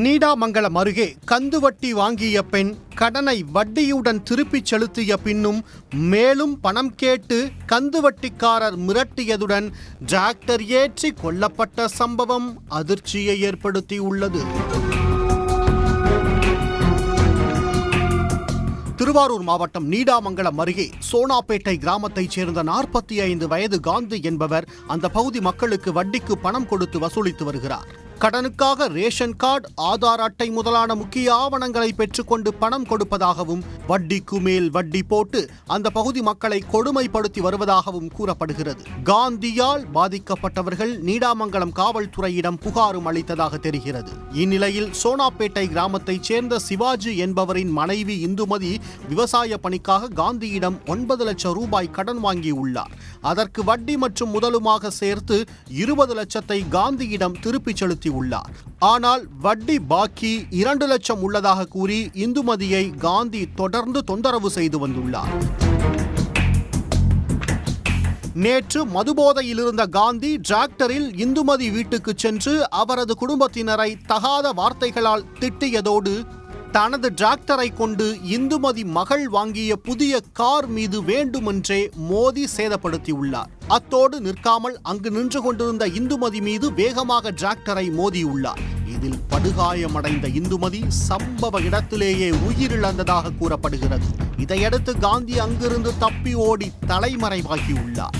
நீடாமங்கலம் அருகே கந்துவட்டி வாங்கிய பெண் கடனை வட்டியுடன் திருப்பிச் செலுத்திய பின்னும் மேலும் பணம் கேட்டு கந்துவட்டிக்காரர் மிரட்டியதுடன் டிராக்டர் ஏற்றி கொல்லப்பட்ட சம்பவம் அதிர்ச்சியை ஏற்படுத்தியுள்ளது. திருவாரூர் மாவட்டம் நீடாமங்கலம் அருகே சோனாப்பேட்டை கிராமத்தைச் சேர்ந்த 45 வயது காந்தி என்பவர் அந்த பகுதி மக்களுக்கு வட்டிக்கு பணம் கொடுத்து வசூலித்து வருகிறார். கடனுக்காக ரேஷன் கார்டு, ஆதார் அட்டை முதலான முக்கிய ஆவணங்களை பெற்றுக்கொண்டு பணம் கொடுப்பதாகவும் வட்டிக்கு மேல் வட்டி போட்டு அந்த பகுதி மக்களை கொடுமைப்படுத்தி வருவதாகவும் கூறப்படுகிறது. காந்தியால் பாதிக்கப்பட்டவர்கள் நீடாமங்கலம் காவல்துறையிடம் புகாரும் அளித்ததாக தெரிகிறது. இந்நிலையில் சோனாப்பேட்டை கிராமத்தைச் சேர்ந்த சிவாஜி என்பவரின் மனைவி இந்துமதி விவசாய பணிக்காக காந்தியிடம் 9 லட்சம் ரூபாய் கடன் வாங்கியுள்ளார். அதற்கு வட்டி மற்றும் முதலுமாக சேர்த்து 20 லட்சத்தை காந்தியிடம் திருப்பிச் செலுத்தியுள்ளார். ஆனால் வட்டி பாக்கி 2 லட்சம் உள்ளதாக கூறி இந்துமதியை காந்தி தொடர்ந்து தொந்தரவு செய்து வந்துள்ளார். நேற்று மதுபோதையில் இருந்த காந்தி டிராக்டரில் இந்துமதி வீட்டுக்கு சென்று அவரது குடும்பத்தினரை தகாத வார்த்தைகளால் திட்டியதோடு தனது டிராக்டரை கொண்டு இந்துமதி மகள் வாங்கிய புதிய கார் மீது வேண்டுமென்றே மோதி சேதப்படுத்தியுள்ளார். அத்தோடு நிற்காமல் அங்கு நின்று கொண்டிருந்த இந்துமதி மீது வேகமாக டிராக்டரை மோதியுள்ளார். இதில் படுகாயமடைந்த இந்துமதி சம்பவ இடத்திலேயே உயிரிழந்ததாக கூறப்படுகிறது. இதையடுத்து காந்தி அங்கிருந்து தப்பி ஓடி தலைமறைவாகியுள்ளார்.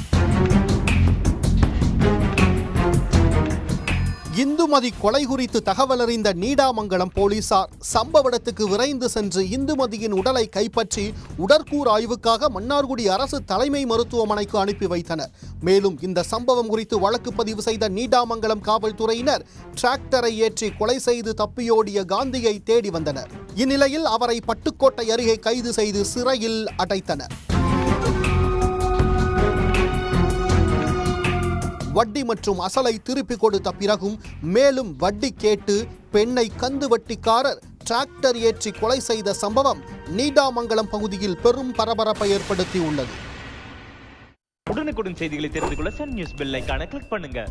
இந்துமதி கொலை குறித்து தகவல் அறிந்த நீடாமங்கலம் போலீசார் சம்பவ இடத்துக்கு விரைந்து சென்று இந்துமதியின் உடலை கைப்பற்றி உடற்கூறு ஆய்வுக்காக மன்னார்குடி அரசு தலைமை மருத்துவமனைக்கு அனுப்பி வைத்தனர். மேலும் இந்த சம்பவம் குறித்து வழக்கு பதிவு செய்த நீடாமங்கலம் காவல்துறையினர் டிராக்டரை ஏற்றி கொலை செய்து தப்பியோடிய காந்தியை தேடி வந்தனர். இந்நிலையில் அவரை பட்டுக்கோட்டை அருகே கைது செய்து சிறையில் அடைத்தனர். வட்டி மற்றும் அசலை திருப்பிக் கொடுத்த பிறகும் மேலும் வட்டி கேட்டு பெண்ணை கந்துவட்டிக்காரர் டிராக்டர் ஏற்றி கொலை செய்த சம்பவம் நீடாமங்கலம் பகுதியில் பெரும் பரபரப்பை ஏற்படுத்தியுள்ளது. உடனுக்குடன் செய்திகளை தெரிந்து கொள்ள சன் நியூஸ் பெல் ஐகானை கிளிக் பண்ணுங்க.